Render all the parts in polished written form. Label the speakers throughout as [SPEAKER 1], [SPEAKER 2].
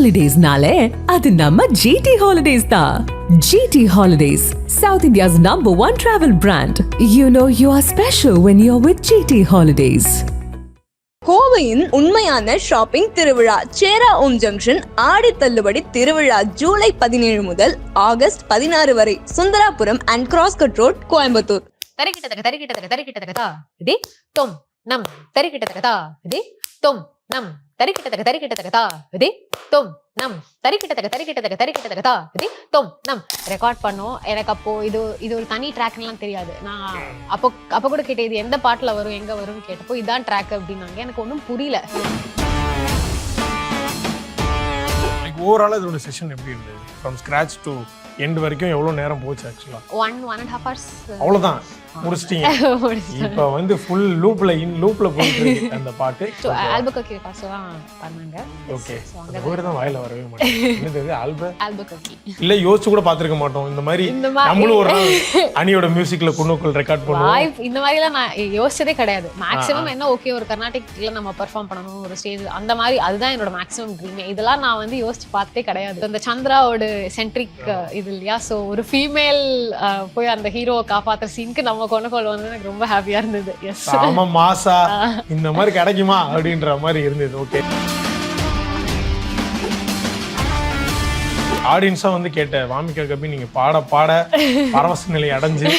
[SPEAKER 1] Holidays-nale, adu namma GT Holidays da. GT Holidays, South India's #1 travel brand. You know you are special when you're with GT Holidays.
[SPEAKER 2] கோவையின் உண்மையான shopping திருவிழா சேரா ஓம் junction ஆடி தள்ளுபடி திருவிழா ஜூலை 17 முதல் August 16 வரை Sundarapuram and crosscut road Coimbatore.
[SPEAKER 3] தரிக்கிட்டதக இது தொம் நம் தரிக்கிட்டதகதா இது தொம் நம் தரிக்கிட்டதகதா இது தொம் நம் தரிக்கிட்டதகதா இது தொம் நம் ரெக்கார்ட் பண்ணோம். எனக்கு அப்போ இது ஒரு தனி ட்ராக்லாம் தெரியாது. நான் அப்போ கூட கேட்டேன் இது எந்த பாட்டுல வரும் எங்க வரும்னு கேட்டப்போ இதான் ட்ராக் அப்படின்னாங்க. எனக்கு ஒன்றும் புரியல.
[SPEAKER 4] ஓவரால் இதோட செஷன் எப்படி இருந்தது? ஃப்ரம் ஸ்க்ராட்ச் டு எண்ட் வரைக்கும் எவ்வளோ நேரம் போச்சு? ஆக்சுவலாக
[SPEAKER 3] 1.5 hours
[SPEAKER 4] அவ்வளோதான் முடிச்சிட்டீங்க. இப்போ வந்து ஃபுல் லூப்ல போயிட்டு இருக்கு அந்த பாட்டு.
[SPEAKER 3] ஆல்பக்கி ரெக்கார்ட்ஸ் தான் பண்ணாங்க.
[SPEAKER 4] ஓகே, அந்த வேர்ட் தான் வாயில வரவே மாட்டேங்குது. என்னது
[SPEAKER 3] ஆல்பக்கி
[SPEAKER 4] இல்ல, யோசிச்சு கூட பாத்துக்க மாட்டோம். இந்த மாதிரி நம்மளும் ஒரு அணியோட மியூசிக்ல குன்னோக்குள் ரெக்கார்ட் பண்ணுவோம்.
[SPEAKER 3] இந்த மாதிரிலாம் நான் யோசிச்சதே கிடையாது. மேக்ஸிமம் என்ன ஓகே ஒரு கர்நாடிக்ல நம்ம பெர்ஃபார்ம் பண்ணணும் ஒரு ஸ்டேஜ் அந்த மாதிரி, அதுதான் என்னோட மேக்ஸிமம் ட்ரீமே. இதெல்லாம் நான் வந்து யோசிச்சு பார்த்தே கிடையாது. இந்த சந்திராவோட சென்ட்ரிக் இது இல்லையா, ஸோ ஒரு ஃபீமேல் போய் அந்த ஹீரோவை காப்பாத்துற சீனுக்கு நம்ம கொண்டு வந்து எனக்கு ரொம்ப ஹாப்பியா இருந்தது. எஸ்,
[SPEAKER 4] ஆமா, மாசா இந்த மாதிரி கிடைக்குமா அப்படின்ற மாதிரி இருந்தது. ஓகே, ஆடியன்ஸா வந்து கேட்ட வாமிகா கபி நீங்க பாட பரவச நிலை அடைஞ்சு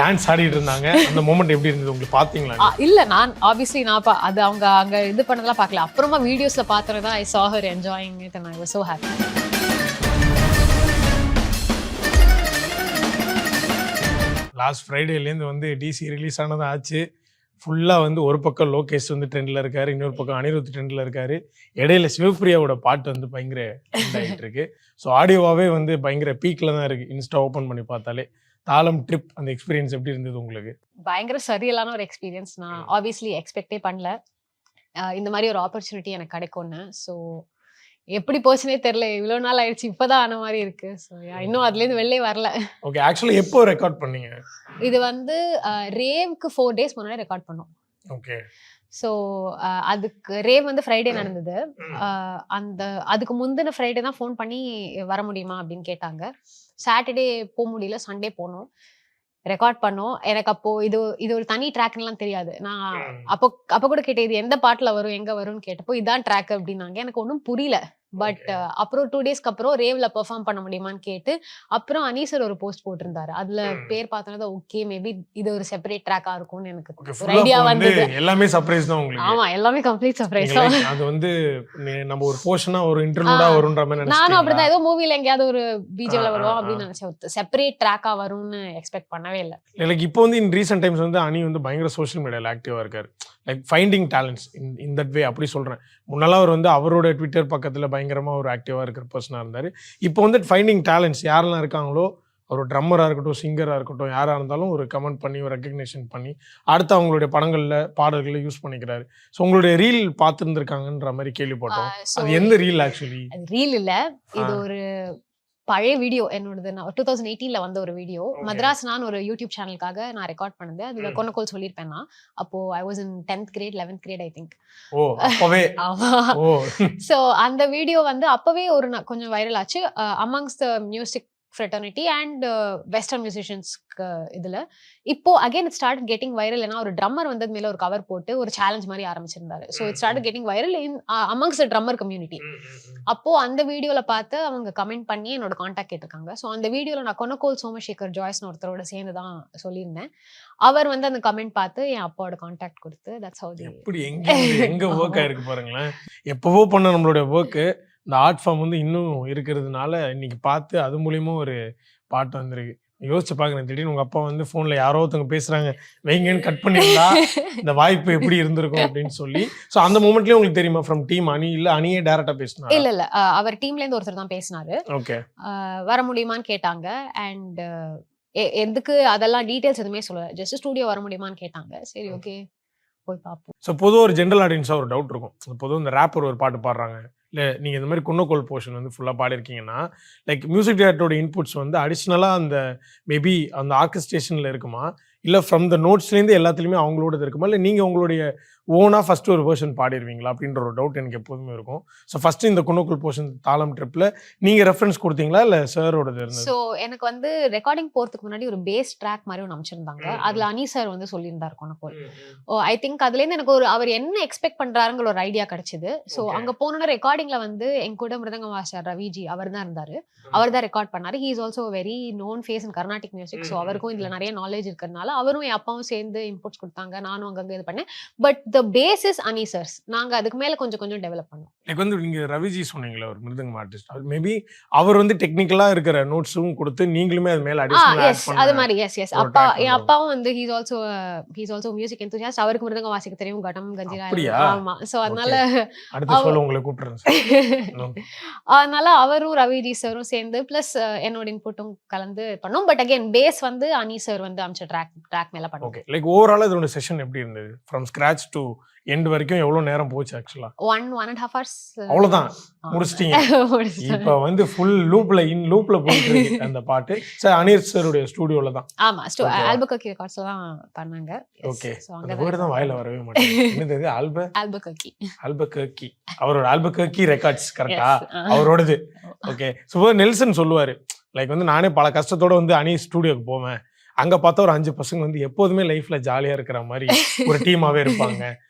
[SPEAKER 4] டான்ஸ் ஆடிட்டு இருந்தாங்க. அந்த மொமெண்ட் எப்படி இருந்தது உங்களுக்கு? பாத்தீங்களா?
[SPEAKER 3] இல்ல, நான் ஆப்வியஸ்லி அது அவங்க அங்க இது பண்ணதெல்லாம் பார்க்கல. அப்புறமா வீடியோஸ்ல பார்த்ததான் I saw her enjoying it and I was so happy.
[SPEAKER 4] Last ஃப்ரைடேலேருந்து வந்து டிசி ரிலீஸ் ஆனதான் ஆச்சு. ஃபுல்லாக வந்து ஒரு பக்கம் லோகேஷ் வந்து ட்ரெண்டில் இருக்காரு, இன்னொரு பக்கம் அனிருத் ட்ரெண்டில் இருக்காரு. இடையில சிவப்பிரியாவோட பாட்டு வந்து பயங்கர ட்ரெண்ட் ஆகிட்டு இருக்கு. ஸோ ஆடியோவாகவே வந்து பயங்கர பீக்கில் தான் இருக்குது. இன்ஸ்டா ஓப்பன் பண்ணி பார்த்தாலே தாளம் ட்ரிப் அந்த எக்ஸ்பீரியன்ஸ் எப்படி இருந்தது உங்களுக்கு?
[SPEAKER 3] பயங்கர சரியலான ஒரு எக்ஸ்பீரியன்ஸ். நான் ஆப்வியஸ்லி எக்ஸ்பெக்டே பண்ணல இந்த மாதிரி ஒரு ஆப்பர்ச்சுனிட்டி எனக்கு கிடைக்கும்னு. ஸோ எப்படி போச்சுனே தெரியல. இவ்வளோ நாள் ஆயிடுச்சு, இப்போதான் ஆன மாதிரி இருக்கு. ஸோ இன்னும் அதுலேருந்து வெளிலே வரல.
[SPEAKER 4] ஓகே, ஆக்சுவலி எப்போ ரெக்கார்ட் பண்ணீங்க?
[SPEAKER 3] இது வந்து ரேவ்க்கு 4 days முன்னாடி ரெக்கார்ட் பண்ணோம்.
[SPEAKER 4] ஓகே,
[SPEAKER 3] ஸோ அதுக்கு ரேவ் வந்து ஃப்ரைடே நடந்தது. அதுக்கு முந்தின ஃப்ரைடே தான் ஃபோன் பண்ணி வர முடியுமா அப்படின்னு கேட்டாங்க. சாட்டர்டே போக முடியல, சண்டே போனோம், ரெக்கார்ட் பண்ணோம். எனக்கு அப்போ இது ஒரு தனி ட்ராக்லாம் தெரியாது. நான் அப்போ கூட கேட்டேன் இது எந்த பாட்டுல வரும் எங்க வரும்னு கேட்டப்போ இதான் ட்ராக் அப்படின்னாங்க. எனக்கு ஒன்றும் புரியல. பட் அப்புறம் 2 daysக்கு அப்புறம் ரேவ்ல பெர்ஃபார்ம் பண்ண முடியுமான்னு கேட்டு அப்புறம் அனீசர் ஒரு போஸ்ட் போட்டிருந்தாரு. அதுல பேர் பார்த்தோன்னா ஓகே மேபி இது ஒரு செப்பரேட் ட்ராக்கா இருக்கும்னு எனக்கு ஒரு ஐடியா வந்தது.
[SPEAKER 4] எல்லாமே சர்ப்ரைஸ் தான் உங்களுக்கு?
[SPEAKER 3] ஆமா, எல்லாமே கம்ப்ளீட் சர்ப்ரைஸ் தான்.
[SPEAKER 4] அது வந்து நம்ம ஒரு போர்ஷனா ஒரு இன்டர்லூடா வரும்ன்ற மாதிரி நினைச்சேன்.
[SPEAKER 3] நானும் அப்படிதான் ஏதோ மூவில எங்கயாவது ஒரு பிஜிஎம்ல வருவோம் அப்படின்னு நினைச்சேன். செப்பரேட் ட்ராக்கா வரும்னு எக்ஸ்பெக்ட் பண்ணவே இல்லை.
[SPEAKER 4] லைக் இப்போ வந்து இன் ரீசென்ட் டைம்ஸ் வந்து அனி வந்து பயங்கர சோஷியல் மீடியால ஆக்டிவா இருக்காரு. Like finding talents in that way அப்படி சொல்றேன். முன்னெல்லாம் அவர் வந்து அவரோட ட்விட்டர் பக்கத்துல பயங்கரமா ஒரு ஆக்டிவா இருக்கிற பர்சனா இருந்தாரு. இப்போ வந்து ஃபைண்டிங் டேலண்ட்ஸ் யாரெல்லாம் இருக்காங்களோ, ஒரு ட்ரம்மராக இருக்கட்டும், சிங்கராக இருக்கட்டும், யாராக இருந்தாலும் ஒரு கமெண்ட் பண்ணி ஒரு ரெக்கக்னேஷன் பண்ணி அடுத்து அவங்களுடைய படங்களில் பாடல்களை யூஸ் பண்ணிக்கிறாரு. ஸோ உங்களுடைய ரீல் பார்த்துருந்துருக்காங்கன்ற மாதிரி கேள்விப்பட்டோம். அது எந்த ரீல்? ஆக்சுவலி
[SPEAKER 3] ரீல் இல்லை, இது ஒரு பழைய வீடியோ என்னோடது. நான் 2018ல வந்த ஒரு வீடியோ. மദ്രാஸ் நான் ஒரு யூடியூப் சேனலுக்காக நான் ரெக்கார்ட் பண்ணது. அதுல கொன்னக்கோல் சொல்லியிருப்பேன் நான். அப்போ I was in 10th grade 11th grade I think.
[SPEAKER 4] ஓ, அப்பவே.
[SPEAKER 3] ஸோ அந்த வீடியோ வந்து அப்பவே கொஞ்சம் வைரல் ஆச்சு amongst the music fraternity and western musicians இதுல. இப்போ again it start getting viral. ஏன்னா ஒரு ட்ரம்மர் வந்தது மேல ஒரு கவர் போட்டு ஒரு சேலஞ்ச் மாதிரி ஆரம்பிச்சிருந்தாரு. So it start getting viral in amongst the drummer community. அப்போ அந்த வீடியோல பார்த்து அவங்க கமெண்ட் பண்ணி என்னோட கான்டாக்ட் கேட்டிருக்காங்க. ஸோ அந்த வீடியோல நான் கொன்னக்கோல் சோமசேகர் ஜாய்ஸ்னு ஒருத்தரோட சேர்ந்து தான் சொல்லியிருந்தேன். அவர் வந்து அந்த கமெண்ட் பார்த்து என் அப்பாவோட கான்டாக்ட் கொடுத்து தட்ஸ் ஹவ் தி
[SPEAKER 4] எப்படி எங்க ஒர்க் ஆயிருக்கு பாருங்களேன். எப்பவோ பண்ண நம்மளுடைய ஒர்க் இந்த ஆர்ட் ஃபார்ம் வந்து இன்னும் இருக்கிறதுனால இன்னைக்கு பார்த்து அது மூலியமா ஒரு பாட்டு வந்திருக்கு. யோசிச்சு பாக்குறேன், திடீர்னு உங்க அப்பா வந்து போன்ல யாரோ ஒருத்தவங்க பேசுறாங்க வைங்கன்னு கட் பண்ணிருந்தா இந்த வாய்ப்பு எப்படி இருந்திருக்கும் அப்படின்னு சொல்லி. சோ அந்த மொமெண்ட்லயே உங்களுக்கு தெரியுமா ஃப்ரம் டீம் அனி இல்ல அனியே டைரக்டா பேசினா?
[SPEAKER 3] இல்ல அவர் டீம்ல இருந்து ஒருத்தர் தான் பேசினாரு.
[SPEAKER 4] ஓகே,
[SPEAKER 3] வர முடியுமான்னு கேட்டாங்க. அண்ட் எதுக்கு அதெல்லாம் டீடைல்ஸ் எதுவுமே சொல்லல, ஜஸ்ட் ஸ்டுடியோ வர முடியுமான்னு கேட்டாங்க. சரி ஓகே போய் பார்ப்போம்.
[SPEAKER 4] ஸோ பொதுவாக ஒரு ஜென்ரல் ஆடியன்ஸாக ஒரு டவுட் இருக்கும். பொதுவாக இந்த ரேப்பர் ஒரு பாட்டு பாடுறாங்க, இல்லை நீங்கள் இந்த மாதிரி குன்னக்கோல் போர்ஷன் வந்து ஃபுல்லாக பாடிருக்கீங்கன்னா லைக் மியூசிக் டைரக்டரோட இன்புட்ஸ் வந்து அடிஷ்னலாக அந்த மேபி அந்த ஆர்கெஸ்ட்ரேஷனில் இருக்குமா, இல்லை ஃப்ரம் த நோட்ஸ்லேருந்து எல்லாத்துலேயுமே அவங்களோடது இருக்குமா, இல்லை நீங்கள் உங்களுடைய ஓனாக ஃபஸ்ட்டு ஒரு வேர்ஷன் பாடிடுவீங்களா அப்படின்ற ஒரு டவுட் எனக்கு எப்போதுமே இருக்கும். ஸோ ஃபஸ்ட்டு இந்த குன்னக்குள் போர்ஷன் தாளம் ட்ரிப்பில் நீங்கள் ரெஃபரன்ஸ் கொடுத்தீங்களா இல்லை சாரோடது இருந்தது?
[SPEAKER 3] ஸோ எனக்கு வந்து ரெக்கார்டிங் போகிறதுக்கு முன்னாடி ஒரு பேஸ் ட்ராக் மாதிரி ஒன்று அமைச்சிருந்தாங்க. அதில் அனி சார் வந்து சொல்லியிருந்தார் குன்னக்குள். ஐ திங்க் அதுலேருந்து எனக்கு அவர் என்ன எக்ஸ்பெக்ட் பண்ணுறாருங்கிற ஒரு ஐடியா கிடைச்சிது. ஸோ அங்கே போனோன்னா ரெக்கார்டிங்கில் வந்து என் கூட மிருதங்க மாஸ்டர் ரவிஜி அவர் தான் இருந்தார். அவர் தான் ரெக்கார்ட் பண்ணார். He is also very known face in Carnatic music. So அவருக்கும் இதில் நிறைய நாலேஜ் இருக்கிறதுனால அவரும் என் அப்பாவும் சேர்ந்து இன்புட்ஸ் கொடுத்தாங்க. நானும் அங்கங்கே இது பண்ணேன். பட் த பேஸ் இஸ் அனி சார்ஸ். நாங்கள் அதுக்கு மேலே கொஞ்சம் கொஞ்சம் டெவலப் பண்ணோம்.
[SPEAKER 4] எனக்கு வந்து நீங்கள் ரவிஜி சொன்னீங்களே ஒரு மிருதங்கம் ஆர்டிஸ்ட், மேபி அவர் வந்து டெக்னிக்கலாக இருக்கிற நோட்ஸும் கொடுத்து நீங்களுமே அது மேலே
[SPEAKER 3] அது மாதிரி எஸ் அப்பா என் அப்பாவும் வந்து ஹீஸ் ஆல்சோ மியூசிக் என்தூசியாஸ்ட். அவருக்கு மிருதங்கம் வாசிக்க தெரியும், கடம் கஞ்சிரா. ஆமா. ஸோ அதனால
[SPEAKER 4] உங்களை கூப்பிடுறேன்.
[SPEAKER 3] அதனால அவரும் ரவிஜி சாரும் சேர்ந்து பிளஸ் என்னோட இன்புட்டும் கலந்து பண்ணோம். பட் அகைன் பேஸ் வந்து அனி சார் வந்து அமைச்ச ட்ராக் மேல பண்ணோம்.
[SPEAKER 4] ஓகே, லைக் ஓவரால் இதோட செஷன் எப்படி இருந்தது ஃப்ரம் ஸ்கிராச் டு எண்ட் வரைக்கும் எவ்வளவு நேரம் போச்சு? ஆக்சுவலா
[SPEAKER 3] 1.5 hours
[SPEAKER 4] அவ்வளவுதான் முடிச்சிட்டீங்க. இப்போ வந்து ஃபுல் லூப்ல போயிட்டு இருக்கு அந்த பாட்டு. சார் அனிர் சாருடைய ஸ்டுடியோல தான்.
[SPEAKER 3] ஆமா, ஆல்பக்கர்கி ரெக்கார்ட்ஸ்ல தான் பண்ணாங்க.
[SPEAKER 4] ஓகே, அந்த வேர்ட் தான் வாயில வரவே மாட்டேங்குது. என்னது ஆல்பக்கர்கி? அவரோட ஆல்பக்கர்கி ரெக்கார்ட்ஸ் கரெக்ட்டா? அவரோடது. ஓகே, சோ நெல்சன் சொல்லுவாரு லைக் வந்து நானே பல கஷ்டத்தோட வந்து அனி ஸ்டுடியோக்கு போவேன். அங்க பார்த்தா ஒரு 5 பசங்க வந்து எப்போதுமே லைஃப்ல ஜாலியா இருக்கிற மாதிரி ஒரு டீமாவே இருப்பாங்க.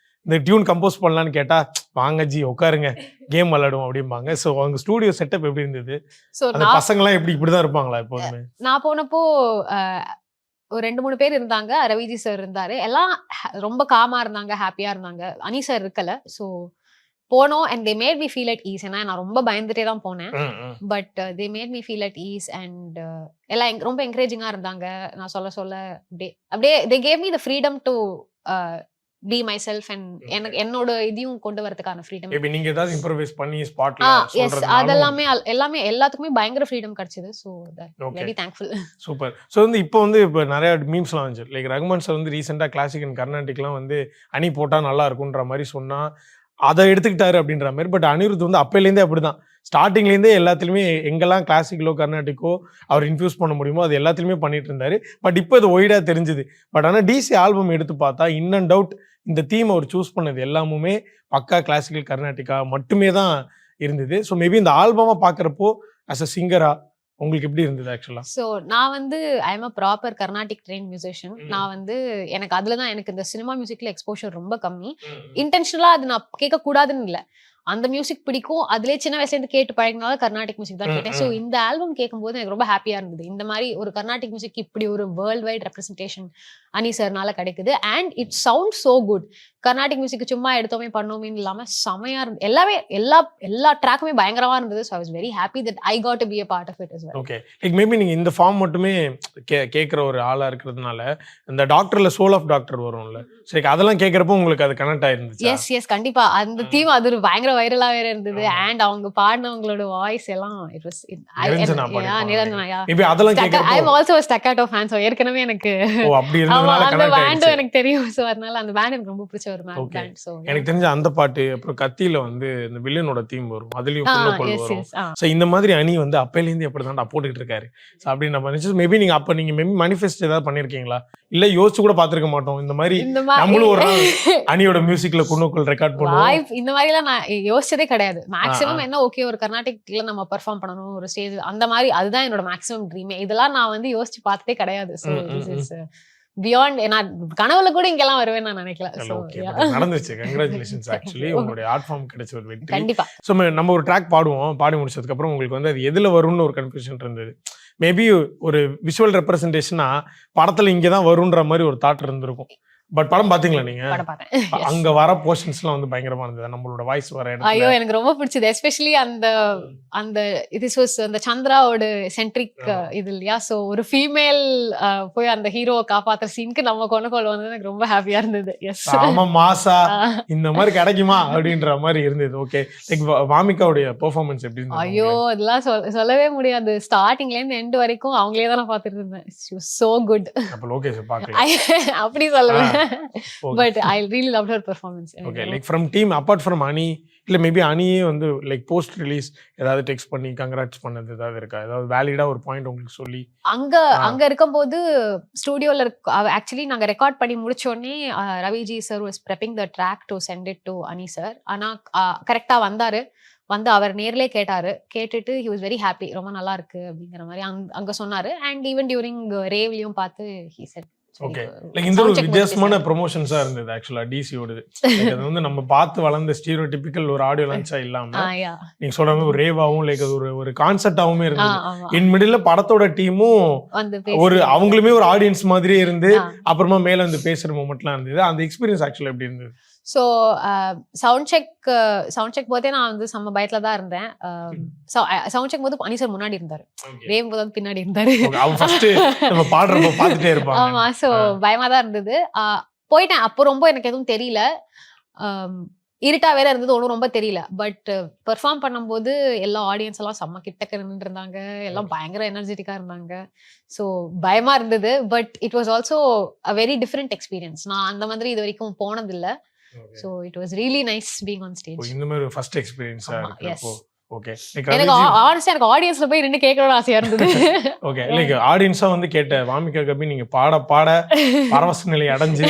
[SPEAKER 4] இந்த டியூன் கம்போஸ் பண்ணலான்னு கேட்டா வாங்க ஜி உட்காருங்க கேம் விளையாடுவோம் அப்படிம்பாங்க. ஸோ அவங்க ஸ்டூடியோ செட்டப் எப்படி இருந்தது? அந்த பசங்களாம் இப்படிதான் இருப்பாங்களா எப்போதுமே?
[SPEAKER 3] நான் போனப்போ ஒரு 2-3 பேர் இருந்தாங்க. ரவிஜி சார் இருந்தாரு. எல்லாம் ரொம்ப காமா இருந்தாங்க, ஹாப்பியா இருந்தாங்க. அனி சார் இருக்கல. ஸோ போனோம் and they made me feel at is. ஏன்னா நான் ரொம்ப பயந்துட்டே தான் போனேன். But they made me feel at is and எல்லாம் ரொம்ப என்கரேஜிங்கா இருந்தாங்க. நான் சொல்ல அப்படியே they gave me the freedom to be myself and எனக்கு என்னோட இதையும் கொண்டு வரதுக்கான ஃப்ரீடம்.
[SPEAKER 4] மேபி நீங்க ஏதாவது இம்ப்ரோவைஸ் பண்ணி ஸ்பாட்ல
[SPEAKER 3] சொல்றது அதெல்லாம் எல்லாமே எல்லாத்துக்குமே பயங்கர ஃப்ரீடம் கிடைச்சது. So very thankful.
[SPEAKER 4] Super. So வந்து இப்போ நிறைய மீம்ஸ்லாம் வந்துச்சு. லைக் ரகுமான் சார் வந்து ரீசெண்டா கிளாசிக் அண்ட் கர்நாடிக்லாம் வந்து அணி போட்டா நல்லா இருக்கும்ன்ற மாதிரி சொன்னா அதை எடுத்துக்கிட்டாரு அப்படின்ற மாதிரி. பட் அனிருத் வந்து அப்பையிலேருந்தே அப்படிதான், ஸ்டார்டிங்லேருந்தே எல்லாத்துலேயுமே எங்கெல்லாம் கிளாசிக்கலோ கர்நாடிக்கோ அவர் இன்ஃபியூஸ் பண்ண முடியுமோ அது எல்லாத்துலேயுமே பண்ணிட்டு இருந்தாரு. பட் இப்போ இது ஒய்டாக தெரிஞ்சுது. பட் ஆனால் டிசி ஆல்பம் எடுத்து பார்த்தா இன் அண்ட் அவுட் இந்த தீம் அவர் சூஸ் பண்ணது எல்லாமுமே பக்கா கிளாசிக்கல் கர்நாடிக்கா மட்டுமே தான் இருந்தது. ஸோ மேபி இந்த ஆல்பமாக பார்க்குறப்போ அஸ் அ சிங்கரா உங்களுக்கு எப்படி இருந்தது ஆக்சுவலா?
[SPEAKER 3] ஸோ நான் வந்து I am a proper Carnatic train musician. நான் வந்து எனக்கு அதில் தான் எனக்கு இந்த சினிமா மியூசிக்ல எக்ஸ்போஷர் ரொம்ப கம்மி. இன்டென்ஷனலாக அது நான் கேட்கக்கூடாதுன்னு இல்லை, அந்த மியூசிக் பிடிக்கும். அதுலேயே சின்ன வயசுலேருந்து கேட்டு பழகினாலும் கர்நாடிக் மியூசிக் தான் கேட்டேன். ஸோ இந்த ஆல்பம் கேட்கும்போது எனக்கு ரொம்ப ஹாப்பியாக இருந்தது. இந்த மாதிரி ஒரு கர்நாடிக் மியூசிக் இப்படி ஒரு வேர்ல்ட் வைட் ரெப்ரஸன்டேஷன் அனி சார்னால கிடைக்குது. And it sound so good. Carnatic music சும்மா எடுத்தோமே பண்ணோமேன்னு இல்லாமல் செமையாக இருந்தது. எல்லா ட்ராக்குமே பயங்கரமாக இருந்தது. So I was very happy that I got to be a part of it as well.
[SPEAKER 4] Okay, like maybe நீங்கள் இந்த ஃபார்ம் மட்டுமே கேட்குற ஒரு ஆளாக இருக்கிறதுனால இந்த டாக்டரில் சோல் ஆஃப் டாக்டர் வரும்ல, சரி அதெல்லாம் கேட்குறப்போ உங்களுக்கு அது கனெக்ட் ஆயிருந்துச்சு?
[SPEAKER 3] எஸ் கண்டிப்பா. அந்த தீம் அது ஒரு பயங்கர வைரலா வேற இருந்தது. அண்ட் அவங்க பாடினவங்களோட வாய்ஸ் எல்லாம் it was Niranjana. I am also Staccato fan. So ஏற்கனவே எனக்கு அந்த பேண்டும் எனக்கு தெரியும். ஸோ அதனால அந்த பேண்ட் எனக்கு ரொம்ப பிடிச்ச ஒரு பேண்ட். ஸோ
[SPEAKER 4] எனக்கு தெரிஞ்ச அந்த பாட்டு அப்புறம் கத்தியில வந்து இந்த வில்லனோட தீம் வரும், அதுலயும் வரும். ஸோ இந்த மாதிரி அணி வந்து அப்பையிலேருந்து எப்படி தான் போட்டுக்கிட்டு இருக்காரு. ஸோ அப்படி நம்ம நினைச்சு மேபி நீங்க அப்ப நீங்க மேபி மேனிஃபெஸ்ட் ஏதாவது பண்ணிருக்கீங்களா? இல்ல யோசிச்சு கூட பாத்துருக்க மாட்டோம் இந்த மாதிரி நம்மளும் ஒரு அணியோட மியூசிக்ல குன்னக்குள் ரெக்கார்ட் பண்ணுவோம்
[SPEAKER 3] இந்த மாதிரி எல்லாம் நான் யோசிச்சதே கிடையாது. மேக்ஸிமம் என்ன ஓகே ஒரு கர்நாடிக்ல நம்ம பெர்ஃபார்ம் பண்ணணும் ஒரு ஸ்டேஜ் அந்த மாதிரி, அதுதான் என்னோட மேக்ஸிமம் ட்ரீமே. இதெல்லாம் நான் வந்து யோசிச்சு பார்த்ததே கிடையாது. So this is beyond. நான் கனவுல கூட இங்கெல்லாம் வருவேன் நான் நினைக்கல.
[SPEAKER 4] நடந்துச்சு. கங்க்ராச்சுலேஷன்ஸ். ஆக்சுவலி உங்களுடைய ஆர்ட் ஃபார்ம் கிடைச்ச ஒரு வெற்றி.
[SPEAKER 3] கண்டிப்பா.
[SPEAKER 4] ஸோ நம்ம ஒரு ட்ராக் பாடுவோம், பாடி முடிச்சதுக்கு அப்புறம் உங்களுக்கு வந்து அது எதுல வரும்னு ஒரு கன்ஃபியூஷன் இருந்தது. மேபி ஒரு விஷுவல் ரெப்ரசன்டேஷனா படத்துல இங்கதான் வரும்ன்ற மாதிரி ஒரு தாட் இருந்திருக்கும். பட் படம் பாத்தீங்களா நீங்க? அங்க வர போர்ஷன்ஸ்லாம் வந்து பயங்கரமா இருந்தது. நம்மளோட வாய்ஸ் வர இடத்துல
[SPEAKER 3] ஐயோ எனக்கு ரொம்ப பிடிச்சது. எஸ்பெஷலி அந்த இது அந்த சந்திராவோட சென்ட்ரிக் இது இல்லையா? சோ ஒரு ஃபீமேல் போய் அந்த ஹீரோவை காப்பாத்துற சீனுக்கு நம்ம கொனக்கோல் வந்து எனக்கு ரொம்ப ஹாப்பியா இருந்தது. எஸ்
[SPEAKER 4] ஆமா, மாசா இந்த மாதிரி கிடைக்குமா அப்படின்ற மாதிரி இருந்தது. ஓகே, லைக் வாமிகாவுடைய பெர்ஃபார்மன்ஸ் எப்படி இருந்தது?
[SPEAKER 3] ஐயோ இதெல்லாம் சொல்லவே முடியாது. ஸ்டார்டிங்ல இருந்து எண்ட் வரைக்கும் அவங்களே தான் நான் பாத்துட்டு இருந்தேன். So good.
[SPEAKER 4] அப்ப லோகேஷ் பாக்கலாம்
[SPEAKER 3] அப்படி சொல்லல. But I really love her performance.
[SPEAKER 4] Okay, like from team apart from அனி, இல்லை மேபி அனியே வந்து லைக் போஸ்ட் ரிலீஸ் ஏதாவது டெக்ஸ்ட் பண்ணி கங்க்ராட்ஸ் பண்ணது ஏதாவது இருக்கா? ஏதாவது வேலிடா ஒரு பாயிண்ட் உங்களுக்கு சொல்லி?
[SPEAKER 3] அங்க இருக்கும்போது ஸ்டுடியோல ஆக்சுவலி நாங்க ரெக்கார்ட் பண்ணி முடிச்சோடனே Raviji sir was prepping the track to send it to அனி சார். ஆனா கரெக்டா வந்து அவர் நேர்லயே கேட்டுட்டு he was very happy, ரொம்ப நல்லா இருக்கு அப்படிங்கிற மாதிரி அங்க சொன்னாரு. அண்ட் ஈவன் டியூரிங் ரேவ்லயும் பார்த்து he said
[SPEAKER 4] ஓகே, லைக் இந்த ஒரு வித்தியாசமான ப்ரொமோஷன்ஸா இருந்தது ஆக்சுவலா டிசியோடது. அது வந்து நம்ம பார்த்து வளர்ந்த ஸ்டீரியோடிபிக்கல் ஒரு ஆடியோ லான்ச்சா இல்லாம நீங்க சொல்ற மாதிரி ஒரு ரேவாவும் லைக் ஒரு கான்செப்டாவுமே இருந்தது. இன் மிடில் படத்தோட டீமும் ஒரு அவங்களுமே ஒரு ஆடியன்ஸ் மாதிரியே இருந்து அப்புறமா மேல வந்து பேசுற மூமெண்ட்லாம் இருந்தது. அந்த எக்ஸ்பீரியன்ஸ் ஆக்சுவலா எப்படி இருந்தது?
[SPEAKER 3] ஸோ சவுண்ட் செக் போதே நான் வந்து செம்ம பயத்துல தான் இருந்தேன். சவுண்ட் செக் போது அனி சார் முன்னாடி இருந்தாரு, ரேவ் போது பின்னாடி இருந்தாரு. ஆமா, ஸோ பயமா தான் இருந்தது. போயிட்டேன். அப்போ ரொம்ப எனக்கு எதுவும் தெரியல, இருட்டா வேற இருந்தது, ஒன்றும் ரொம்ப தெரியல. பட் பெர்ஃபார்ம் பண்ணும்போது எல்லா ஆடியன்ஸ் எல்லாம் செம்ம கிட்டக்க நின்று இருந்தாங்க, எல்லாம் பயங்கர எனர்ஜெட்டிக்கா இருந்தாங்க. ஸோ பயமா இருந்தது. But it was also a very different experience. நான் அந்த மாதிரி இது வரைக்கும் போனதில்லை. So it was really nice being on stage.
[SPEAKER 4] இந்த மாதிரி ஃபர்ஸ்ட் எக்ஸ்பீரியன்ஸா இருக்கு. ஓகே,
[SPEAKER 3] எனக்கு ஆனஸ்டா எனக்கு ஆடியன்ஸ்ல போய் நின்னு கேட்கணும்னு ஆசையா இருந்தது.
[SPEAKER 4] ஓகே, லைக் ஆடியன்ஸா வந்து கேட்ட வாமிகா கபி நீங்க பாட பரவச நிலை அடைஞ்சு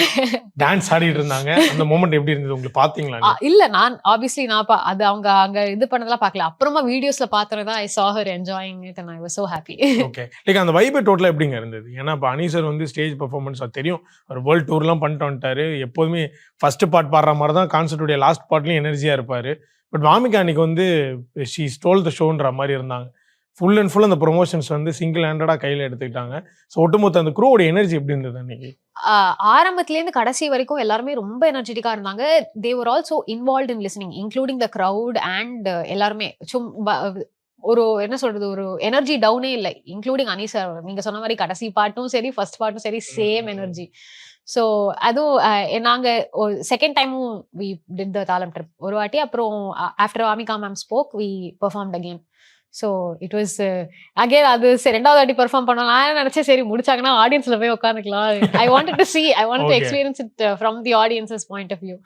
[SPEAKER 4] டான்ஸ் ஆடிட்டு இருந்தாங்க. அந்த மொமெண்ட் எப்படி இருந்தது உங்களுக்கு பாத்தீங்களா?
[SPEAKER 3] இல்ல, நான் ஆப்வியஸ்லி அது அவங்க அங்க இது பண்ணதெல்லாம் பார்க்கல. அப்புறமா வீடியோஸ்ல பார்த்தறதா I saw her enjoying it and I was so happy.
[SPEAKER 4] Okay, like அந்த வைப் டோட்டலா எப்படிங்க இருந்தது? ஏன்னா இப்ப அனி சார் வந்து ஸ்டேஜ் பெர்ஃபார்மன்ஸ் தெரியும், ஒரு வேர்ல்ட் டூர்லாம் பண்ணிட்டு வந்துட்டாரு. எப்போதுமே ஃபர்ஸ்ட் பார்ட் பாடுற மாதிரி தான் கான்சர்ட்டுடைய லாஸ்ட் பார்ட்லயும் எனர்ஜியா இருப்பாரு. பட் வாமிகா அன்னைக்கு வந்து ஷீ ஸ்டோல் த ஷோன்ற மாதிரி இருந்தாங்க. ஃபுல் அண்ட் ஃபுல் அந்த ப்ரொமோஷன்ஸ் வந்து சிங்கிள் ஹேண்டடா கையில எடுத்துக்கிட்டாங்க. ஸோ ஒட்டுமொத்த அந்த குரூவோட எனர்ஜி எப்படி இருந்தது அன்னைக்கு?
[SPEAKER 3] ஆரம்பத்துலேருந்து கடைசி வரைக்கும் எல்லாருமே ரொம்ப எனர்ஜெட்டிக்கா இருந்தாங்க. They were also involve in listening, including the crowd and எல்லாருமே. ஒரு என்ன சொல்றது, ஒரு எனர்ஜி டவுனே இல்லை, இன்க்ளூடிங் அனி சார். நீங்க சொன்ன மாதிரி கடைசி பாட்டும் சரி, ஃபர்ஸ்ட் பாட்டும் சரி, சேம் எனர்ஜி. ஸோ அதுவும் நாங்க செகண்ட் டைமும் வி டிட் த தாளம் ட்ரிப் ஒரு வாட்டி. அப்புறம் after Vamika ma'am spoke we performed again. So it was again அது ரெண்டாவது வாட்டி பெர்ஃபார்ம் பண்ணோம். நான் நினைச்சேன் சரி முடிச்சாங்கன்னா ஆடியன்ஸ்ல போய் உட்காந்துக்கலாம். I wanted to experience it from the audience's point of view.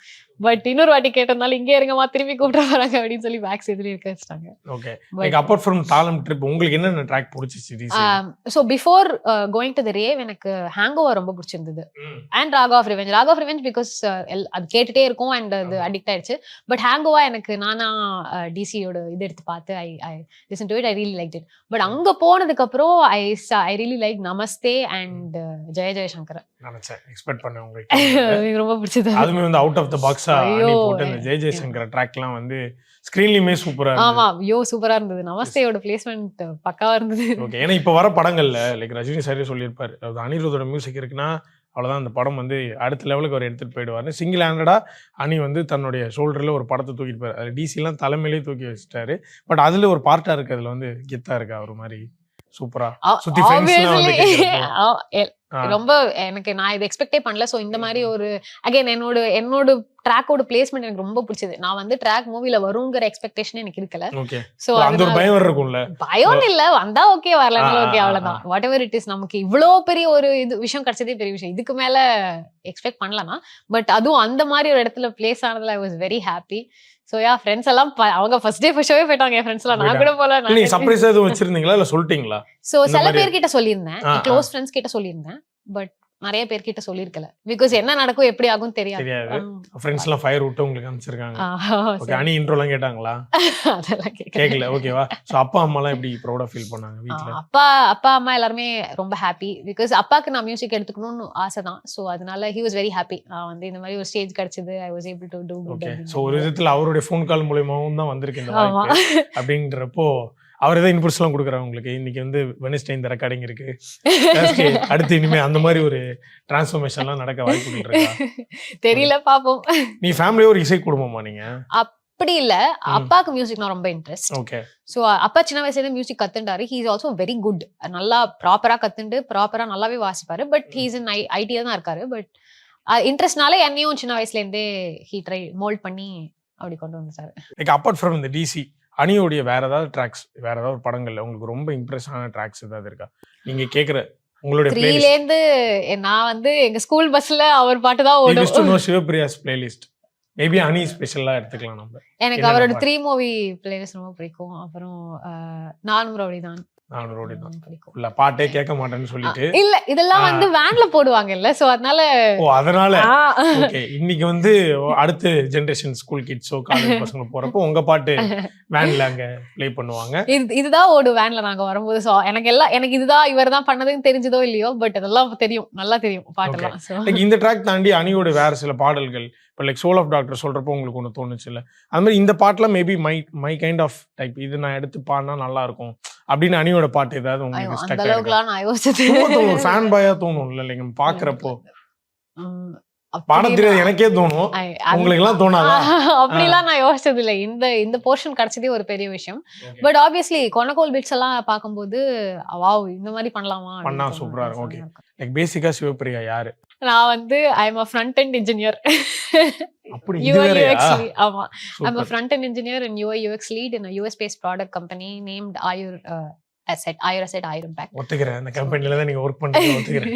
[SPEAKER 3] But இன்னொரு வாட்டி கேட்டதுனால இங்கே இருங்கம்மா திருப்பி கூப்பிட்டு வராங்க அப்படின்னு சொல்லி பேக் சைடுல இருக்க வச்சிட்டாங்க.
[SPEAKER 4] Okay, like apart from Thaalam trip உங்களுக்கு என்னென்ன ட்ராக் பிடிச்சிச்சு?
[SPEAKER 3] So before going to the rave எனக்கு ஹேங்கோவர் ரொம்ப பிடிச்சிருந்தது. And rock of revenge because அது கேட்டுட்டே இருக்கும் அண்ட் அது அடிக்ட் ஆயிடுச்சு. பட் ஹேங்கோவா எனக்கு நானா டிசியோட இது எடுத்து பார்த்து ஐ listen to it, I really liked it. But அங்க போனதுக்கு அப்புறம் I really like Namaste and ஜெய சங்கர்.
[SPEAKER 4] நினைச்சேன், எக்ஸ்பெக்ட் பண்ணேன் உங்களுக்கு
[SPEAKER 3] ரொம்ப பிடிச்சது.
[SPEAKER 4] அதுமே வந்து அவுட் ஆஃப் தி பாக்ஸா அனி போட்டு அந்த ஜெய சங்கர் ட்ராக்லாம் வந்து ஸ்கிரீன்லயுமே சூப்பரா இருந்தது.
[SPEAKER 3] ஆமா, சூப்பரா இருந்தது. நமஸ்தேயோட பிளேஸ்மென்ட் பக்காவா இருந்தது.
[SPEAKER 4] ஓகே, ஏன்னா இப்ப வர படங்கள்ல லைக் ரஜினி சாரே சொல்லியிருப்பாரு, அதாவது அனிருத்தோட மியூசிக் இருக்குன்னா அவ்வளோதான் அந்த படம் வந்து அடுத்த லெவலுக்கு அவர் எடுத்துகிட்டு போயிடுவார். சிங்கிள் ஹேண்டடா அனி வந்து தன்னுடைய ஷோல்டரில் ஒரு படத்தை தூக்கிட்டு போயிரு. அது டிசிலாம் தலைமையிலேயே தூக்கி வச்சுட்டாரு. பட் அதில் ஒரு பார்ட்டாக இருக்குது, அதில் வந்து கெத்தாக இருக்கா ஒரு மாதிரி சூப்பராக சுற்றி
[SPEAKER 3] ரொம்ப எனக்கு நான் இதை எக்ஸ்பெக்டே பண்ணல. ஸோ இந்த மாதிரி ஒரு அகைன் என்னோட ட்ராக்கோட பிளேஸ்மெண்ட் எனக்கு ரொம்ப பிடிச்சது. நான் வந்து ட்ராக் மூவில வருங்கிற எக்ஸ்பெக்டேஷன் எனக்கு இருக்கல.
[SPEAKER 4] சோ அந்த ஒரு பயம் இருக்கும்ல,
[SPEAKER 3] பயம் இல்ல, வந்தா ஓகே, வரலனாலும் ஓகே, அவ்வளவுதான். வாட் எவர் இட் இஸ், நமக்கு இவ்வளோ பெரிய ஒரு இது விஷயம் கிடைச்சதே பெரிய விஷயம். இதுக்கு மேல எக்ஸ்பெக்ட் பண்ணலனா, பட் அதுவும் அந்த மாதிரி ஒரு இடத்துல பிளேஸ் ஆனதுல I was very happy. So yeah friends எல்லாம் அவங்க ஃபர்ஸ்ட் டே ஃபர்ஸ்ட் ஷோவே போயிட்டாங்க. என் ஃப்ரெண்ட்ஸ் எல்லாம், நான் கூட போல.
[SPEAKER 4] நீ சர்ப்ரைஸ் எதுவும் வச்சிருந்தீங்களா இல்ல சொல்லிட்டீங்களா?
[SPEAKER 3] சோ சில பேர் கிட்ட சொல்லியிருந்தேன், க்ளோஸ் ஃப்ரெண்ட்ஸ் கிட்ட சொல்லியிருந்தேன். பட் நிறைய பேர்கிட்ட சொல்லியிருக்கல, பிகாஸ் என்ன நடக்கும் எப்படி ஆகும் தெரியாது.
[SPEAKER 4] ஃப்ரெண்ட்ஸ் எல்லாம் ஃபயர் விட்டு உங்களுக்கு அனுப்பிச்சிருக்காங்க. ஓகே, அனி இன்ட்ரோலாம் கேட்டாங்களா? அதெல்லாம் கேட்கல. ஓகேவா? சோ அப்பா அம்மா எல்லாம் எப்படி ப்ரௌடா ஃபீல் பண்ணாங்க வீட்ல?
[SPEAKER 3] அப்பா அம்மா எல்லாருமே ரொம்ப ஹாப்பி. பிகாஸ் அப்பாக்கு நான் மியூசிக் எடுத்துக்கணும்னு ஆசை தான். சோ அதனால he was very happy. வந்து இந்த மாதிரி ஒரு ஸ்டேஜ் கிடைச்சது, I was able to do good.
[SPEAKER 4] So ஒரு விதத்துல அவருடைய ஃபோன் கால் மூலமாவும் தான் வந்திருக்கு இந்த வாய்ப்பு. அப்படின்றப்போ அவர் ஏதாவது இன்புட்ஸ் எல்லாம் கொடுக்குறாங்க உங்களுக்கு? இன்னைக்கு வந்து வெனஸ்டே இந்த ரெக்கார்டிங் இருக்கு, அடுத்து இனிமே அந்த மாதிரி ஒரு டிரான்ஸ்ஃபர்மேஷன் எல்லாம் நடக்க வாய்ப்பு இருக்கா?
[SPEAKER 3] தெரியல, பாப்போம்.
[SPEAKER 4] நீ ஃபேமிலியோட இசை குடும்பமா நீங்க?
[SPEAKER 3] அப்படி இல்ல, அப்பாக்கு மியூசிக்னா ரொம்ப இன்ட்ரெஸ்ட்.
[SPEAKER 4] ஓகே,
[SPEAKER 3] சோ அப்பா சின்ன வயசுல இருந்து மியூசிக் கத்துண்டாரு. He is also very good, நல்லா ப்ராப்பரா கத்துண்டு ப்ராப்பரா நல்லாவே வாசிப்பாரு. But he is in idea தான் இருக்காரு. பட் இன்ட்ரெஸ்ட்னால என்னையும் சின்ன வயசுல இருந்தே ஹி ட்ரை மோல்ட் பண்ணி அப்படி கொண்டு வந்துட்டாரு.
[SPEAKER 4] லைக் அப்பார்ட் ஃப்ரம் இந்த டிசி அனியோடைய வேற ஏதாவது ட்ராக்ஸ், வேற ஏதாவது படங்கள்ல உங்களுக்கு ரொம்ப இம்ப்ரெஸ் ஆன ட்ராக்ஸ் ஏதாவது இருக்கா? நீங்க கேட்குற உங்களுடைய
[SPEAKER 3] 3ல இருந்து நான் வந்து எங்க ஸ்கூல் பஸ்ல அவர் பாட்டு தான் ஓடும்.
[SPEAKER 4] சிவபிரியாஸ் பிளேலிஸ்ட் மேபி அனி ஸ்பெஷலா எடுத்துக்கலாம் நம்ம.
[SPEAKER 3] எனக்கு அவரோட 3 மூவி பிளேலிஸ்ட் ரொம்ப பிடிக்கும். அப்புறம் நானும் ரவுடிதான்
[SPEAKER 4] பிடிக்கும். இல்ல பாட்டே கேட்க மாட்டேன்னு சொல்லிட்டு
[SPEAKER 3] இல்ல இதெல்லாம் வந்து வேன்ல போடுவாங்கல்ல, சோ அதனால
[SPEAKER 4] அதனால ஓகே. இன்னைக்கு வந்து அடுத்த ஜெனரேஷன் ஸ்கூல் கிட்ஸோ காலேஜ் பசங்க போறப்போ உங்க பாட்டு வேன்ல அங்க ப்ளே பண்ணுவாங்க.
[SPEAKER 3] இதுதான் ஓடு வேன்ல நாங்க வரும்போது. சோ எனக்கு இதுதான் இவர் தான் பண்ணதுன்னு தெரிஞ்சதோ இல்லையோ, பட் அதெல்லாம் தெரியும், நல்லா தெரியும் பாட்டெல்லாம். சோ
[SPEAKER 4] இந்த ட்ராக் தாண்டி அனியோட வேற சில பாடல்கள் இப்போ லைக் சோல் ஆஃப் டாக்டர் சொல்றப்போ உங்களுக்கு ஒன்று தோணுச்சு இல்லை, அது மாதிரி இந்த பாட்டுல maybe my kind of type இது நான் எடுத்து பாடினா நல்லா இருக்கும் அப்படின்னு அனியோட பாட்டு ஏதாவது உங்களுக்கு
[SPEAKER 3] அந்த அளவுக்குலாம் நான் யோசிச்சது
[SPEAKER 4] ஒரு ஃபேன் பாயா தோணும் இல்லை நீங்க பாக்குறப்போ? பாட தெரியாது எனக்கே தோணும், உங்களுக்கு எல்லாம் தோணாதா?
[SPEAKER 3] அப்படிலாம் நான் யோசிச்சது இல்லை. இந்த போர்ஷன் கிடைச்சதே ஒரு பெரிய விஷயம். பட் ஆப்வியஸ்லி கொனகோல் பீட்ஸ் எல்லாம் பார்க்கும்போது வாவ் இந்த மாதிரி பண்ணலாமா
[SPEAKER 4] பண்ணா சூப்பரா இருக்கும். ஓகே, லைக் பேசிக்கா சிவபிரியா யாரு?
[SPEAKER 3] நான் வந்து ஐ அம் a front end engineer.
[SPEAKER 4] அப்படி
[SPEAKER 3] UI
[SPEAKER 4] இது
[SPEAKER 3] UX
[SPEAKER 4] வேறயா?
[SPEAKER 3] lead. ஆமா, I'm a front end engineer and UI UX lead in a US based product company named Ayur Asset Impact.
[SPEAKER 4] ஒத்துக்கிறேன், அந்த கம்பெனில தான் நீங்க வர்க் பண்றீங்க, ஒத்துக்கிறேன்.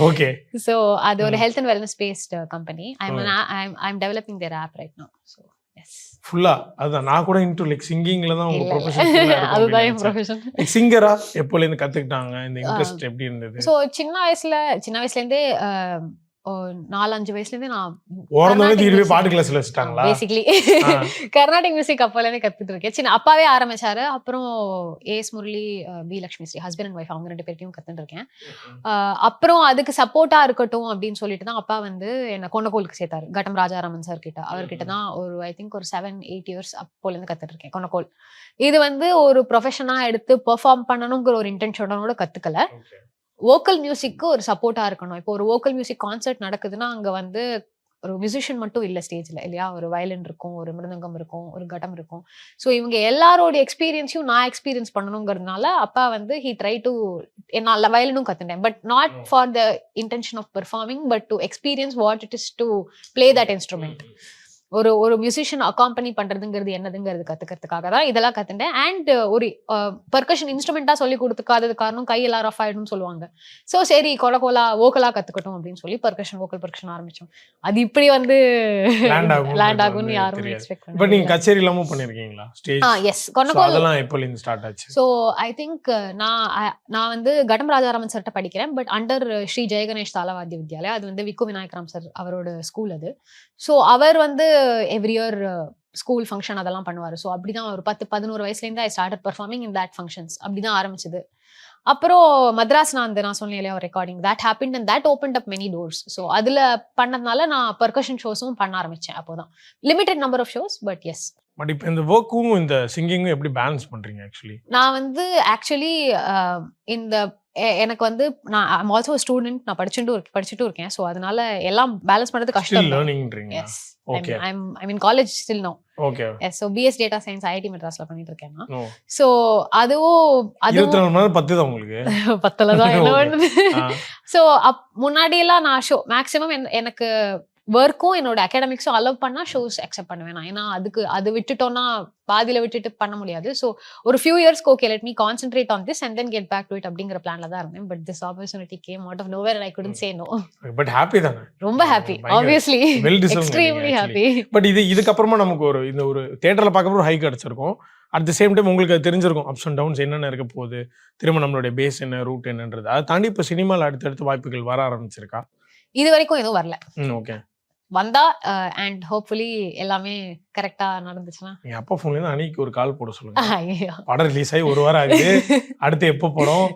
[SPEAKER 4] ஓகே,
[SPEAKER 3] So அது ஒரு health and wellness based company. I'm developing their app right now. So yes.
[SPEAKER 4] ஃபுல்லா அதான் நான் கூட இன்டு லைக் சிங்கிங்ல தான் உங்க ப்ரொஃபஷன்
[SPEAKER 3] அதுதான் என் ப்ரொஃபஷன்.
[SPEAKER 4] சிங்கரா எப்போல இருந்து கத்துக்கிட்டாங்க, இந்த இன்ட்ரெஸ்ட் எப்படி இருந்தது?
[SPEAKER 3] சோ சின்ன வயசுல இருந்தே 4-5 வயசுல இருந்தே நான்
[SPEAKER 4] ஓரந்தோட தீர்வே பாட்டு கிளாஸ்ல வச்சிட்டாங்களா?
[SPEAKER 3] பேசிக்கலி கர்நாடிக் மியூசிக் அப்போல இருந்தே கத்துட்டு இருக்கேன். சின்ன அப்பாவே ஆரம்பிச்சாரு. அப்புறம் A S Murali, P Lakshmi Sri husband and wife அவங்க 2 பேர்ட்டையும் கத்துட்டு இருக்கேன். அப்புறம் அதுக்கு சப்போர்ட்டா இருக்கட்டும் அப்படின்னு சொல்லிட்டு தான் அப்பா வந்து என்ன கொன்னகோலுக்கு சேர்த்தாரு. கட்டம் ராஜாராமன் சார் கிட்ட. அவர்கிட்ட தான் ஒரு ஐ திங்க் ஒரு 7-8 இயர்ஸ் அப்போல இருந்து கத்துட்டு இருக்கேன் கொன்னகோல். இது வந்து ஒரு ப்ரொஃபஷனா எடுத்து பெர்ஃபார்ம் பண்ணணுங்கிற ஒரு இன்டென்ஷனோட கத்துக்கல. வோக்கல் மியூசிக்கு ஒரு சப்போர்ட்டா இருக்கணும். இப்போ ஒரு வோக்கல் மியூசிக் கான்சர்ட் நடக்குதுன்னா அங்க வந்து ஒரு மியூசிஷியன் மட்டும் இல்ல ஸ்டேஜ்ல இல்லையா, ஒரு வயலின் இருக்கும், ஒரு மிருதங்கம் இருக்கும், ஒரு கட்டம் இருக்கும். ஸோ இவங்க எல்லாரோட எக்ஸ்பீரியன்ஸையும் நான் எக்ஸ்பீரியன்ஸ் பண்ணணுங்கிறதுனால அப்பா வந்து ஹி ட்ரை டு நான் வயலினும் கத்துட்டேன். But not for the intention of performing but to experience what it is to play that instrument. ஒரு மியூசிஷியன் அக்காம்பனி பண்றதுங்கிறது என்னதுங்கிறது கத்துக்கிறதுக்காக தான் இதெல்லாம் கத்துட்டேன். அண்ட் ஒரு பர்கஷன் இன்ஸ்ட்ருமெண்டா சொல்லி கொடுத்துக்காதது காரணம் கையெல்லாம் ரஃப் ஆயிடும்னு சொல்லுவாங்க. ஸோ சரி கொலகோலா வோக்கலா கத்துக்கட்டும் அப்படின்னு சொல்லி வோக்கல் பர்கஷன் ஆரம்பிச்சோம். அது இப்படி வந்து லேண்ட் ஆகும்னு யாரும் எக்ஸ்பெக்ட் பண்ணல.
[SPEAKER 4] பட் நீங்க கச்சேரி எல்லாமும் பண்ணிருக்கீங்களா ஸ்டேஜ்?
[SPEAKER 3] எஸ், கொன்னகோல்
[SPEAKER 4] அதெல்லாம் எப்போல இருந்து ஸ்டார்ட் ஆச்சு?
[SPEAKER 3] ஸோ ஐ திங்க் நான் வந்து கட்டம் ராஜாராமன் சார்ட்ட படிக்கிறேன். பட் அண்டர் ஸ்ரீ ஜெயகணேஷ் தாளவாத்திய வித்யாலயா, அது வந்து விக்கு விநாயகராம் சார் அவரோட ஸ்கூல் அது. ஸோ அவர் வந்து எவ்ரி இயர் ஸ்கூல் ஃபங்க்ஷன் அதெல்லாம் பண்ணுவார். ஸோ அப்படிதான் ஒரு 10-11 வயசுலேருந்து I started performing in that functions. அப்படிதான் ஆரம்பிச்சது. அப்புறம் மத்ராஸ் நான் சொன்னேன் இல்லையா ஒரு recording that happened and that opened up many doors. So அதில் பண்ணதுனால நான் பர்கஷன் ஷோஸும் பண்ண ஆரம்பிச்சேன். அப்போதான் limited number of shows. But yes.
[SPEAKER 4] But இப்போ இந்த ஒர்க்கும் இந்த சிங்கிங்கும் எப்படி பேலன்ஸ் பண்றீங்க?
[SPEAKER 3] நான் வந்து ஆக்சுவலி இந்த எனக்கு வந்து நான் ஐம் ஆல்சோ ஸ்டூடெண்ட், நான் படிச்சுட்டு இருக்கேன். ஸோ அதனால எல்லாம் பேலன்ஸ் பண்றது கஷ்டம். Yes, I mean college still no.
[SPEAKER 4] Okay,
[SPEAKER 3] yes. So BS data science IIT மெட்ராஸ்ல பண்ணிட்டு இருக்கேன் நான். ஸோ அதுவும்
[SPEAKER 4] 24 மணி நேரம் 10 தான் உங்களுக்கு
[SPEAKER 3] 10ல தான் என்ன பண்ணுது. ஸோ முன்னாடி எல்லாம் நான் ஷோ மேக்ஸிமம் எனக்கு ஒர்க்கும் என்னோட அகாடமிக்ஸும் அலோவ் பண்ணா ஷோஸ் அக்செப்ட் பண்ணுவேன் நான். ஏன்னா அது விட்டுட்டோம்னா பாதியில விட்டுட்டு பண்ண முடியாது. ஸோ ஒரு ஃபியூ இயர்ஸ்க்கு okay let me concentrate on this and then get back to it அப்படிங்கிற பிளான்ல தான் இருந்தேன். But this opportunity came out of nowhere and I couldn't say no.
[SPEAKER 4] But happy தானே?
[SPEAKER 3] ரொம்ப happy, obviously extremely happy.
[SPEAKER 4] But இதுக்கு அப்புறமா நமக்கு ஒரு தியேட்டர்ல பார்க்கற ஒரு ஹை கிடைச்சிருக்கும். அட் தி சேம் டைம் உங்களுக்கு அது தெரிஞ்சிருக்கும் அப்ஸ் அண்ட் டவுன்ஸ் என்னென்ன இருக்க போகுது, திரும்ப நம்மளுடைய பேஸ் என்ன, ரூட் என்னன்றது. அதை தாண்டி இப்போ சினிமாவில் அடுத்தடுத்து வாய்ப்புகள் வர ஆரம்பிச்சிருக்கா?
[SPEAKER 3] இது வரைக்கும் எதுவும் வரல.
[SPEAKER 4] ஓகே,
[SPEAKER 3] வந்தா அண்ட் ஹோப்ஃபுல்லி எல்லாமே கரெக்டா நடந்துச்சுன்னா
[SPEAKER 4] என் அப்பா போன்ல இருந்து அன்னைக்கு ஒரு கால் போட சொல்லுங்க. படம் ரிலீஸ் ஆகி 1 வாரம் ஆகுது, அடுத்து எப்போ படம்,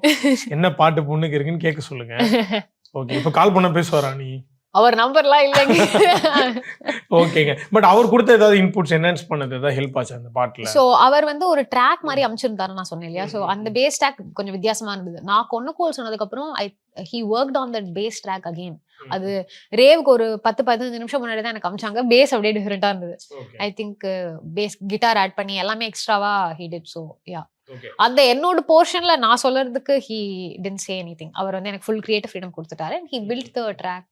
[SPEAKER 4] என்ன பாட்டு பொண்ணுக்கு இருக்குன்னு கேட்க சொல்லுங்க. ஓகே, இப்போ கால் பண்ண பேசுவாரா? நீ
[SPEAKER 3] அவர் நம்பர்லாம் இல்லைங்க.
[SPEAKER 4] ஓகேங்க. பட் அவர் கொடுத்த ஏதாவது இன்புட்ஸ் என்ஹான்ஸ் பண்ணது ஏதாவது ஹெல்ப் ஆச்சு அந்த பாட்டுல?
[SPEAKER 3] சோ அவர் வந்து ஒரு ட்ராக் மாதிரி அமைச்சிருந்தாரு நான் சொன்னேன் இல்லையா. சோ அந்த பேஸ் ட்ராக் கொஞ்சம் வித்தியாசமா இருந்தது. நான் கொன்னகோல் சொன்னதுக்கு அப்புறம் he worked on that bass track again. அது ரேவுக்கு ஒரு 10-15 நிமிஷம் முன்னாடி தான் எனக்கு அமிச்சாங்க. பேஸ் அப்படியே டிஃபரெண்டா இருந்தது. I think bass guitar add பண்ணி எல்லாமே எக்ஸ்ட்ராவா he did. so yeah, அந்த என்னோட போர்ஷன்ல நான் சொல்றதுக்கு he didn't say anything. அவர் வந்து எனக்கு full creative freedom கொடுத்துட்டாரு and he built the track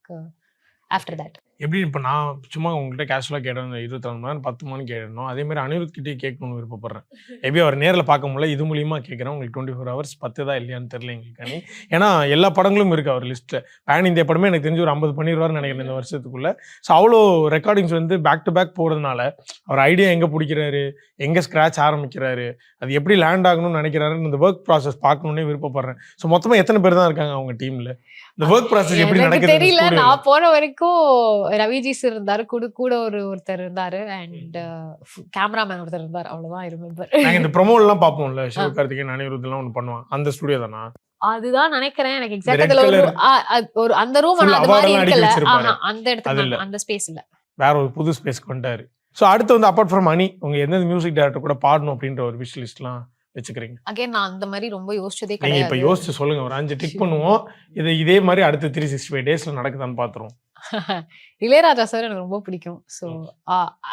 [SPEAKER 3] after that.
[SPEAKER 4] எப்படி இப்போ நான் சும்மா உங்கள்கிட்ட கேஷுவலாக கேட்டேன் 24 மணி நேரம் 10 மணி கேட்டணும், அதே மாதிரி அனிருத் கிட்டே கேட்கணும்னு விருப்பப்படுறேன். மேபி அவர் நேரில் பார்க்க முடியல, இது மூலியமாக கேட்குறேன். உங்களுக்கு 24 ஹவர்ஸ் 10 தான் இல்லையான்னு தெரியல எங்களுக்கு அணி. ஏன்னா எல்லா படங்களும் இருக்குது அவர் லிஸ்ட்டில். பேன் இந்தியா படமே எனக்கு தெரிஞ்சு ஒரு 50 பண்ணிடுவார்னு நினைக்கிறேன் இந்த வருஷத்துக்குள்ளே. ஸோ அவ்வளோ ரெக்கார்டிங்ஸ் வந்து பேக் டு பேக் போகிறதுனால அவர் ஐடியா எங்கே பிடிக்கிறாரு, எங்கே ஸ்க்ராட்ச் ஆரம்பிக்கிறாரு, அது எப்படி லேண்ட் ஆகணும்னு நினைக்கிறாருன்னு இந்த ஒர்க் ப்ராசஸ் பார்க்கணுன்னே விருப்பப்படுறேன். ஸோ மொத்தமாக எத்தனை பேர் தான் இருக்காங்க அவங்க டீமில்? இந்த ஒர்க் ப்ராசஸ் எப்படி நடக்குது
[SPEAKER 3] தெரியல. நான் போன வரைக்கும் ரவிஜி சார் இருந்தாரு, கூட ஒருத்தர் இருந்தாரு, அண்ட் கேமராமேன் ஒருத்தர் இருந்தாரு. அவ்வளவுதான் ரிமெம்பர்.
[SPEAKER 4] நாங்க இந்த ப்ரோமோலாம் பாப்போம்ல, சிவகார்த்திகேயன் அனிருத் எல்லாம் ஒன்னு பண்ணுவாங்க, அந்த ஸ்டுடியோ தானா?
[SPEAKER 3] அதுதான் நினைக்கிறேன். எனக்கு எக்ஸாக்ட்டா ஒரு அந்த ரூம் அந்த மாதிரி இருக்கல, அந்த இடத்துல அந்த ஸ்பேஸ் இல்ல,
[SPEAKER 4] வேற ஒரு புது ஸ்பேஸ் கொண்டாரு. சோ அடுத்து வந்து அபார்ட் ஃப்ரம் அனி உங்க எந்த மியூசிக் டைரக்டர் கூட பாடணும் அப்படின்ற ஒரு விஷ் லிஸ்ட்லாம் வச்சுக்கிறீங்க?
[SPEAKER 3] அகைன் நான் அந்த மாதிரி ரொம்ப யோசிச்சதே
[SPEAKER 4] நீங்க
[SPEAKER 3] கிடையாது.
[SPEAKER 4] இப்ப யோசிச்சு சொல்லுங்க, ஒரு 5 டிக் பண்ணுவோம். இதே மாதிரி அடுத்த 365 டேஸ்ல நடக்குதான்னு பாத்துறோம்.
[SPEAKER 3] இளையராஜா சார் எனக்கு ரொம்ப பிடிக்கும். ஸோ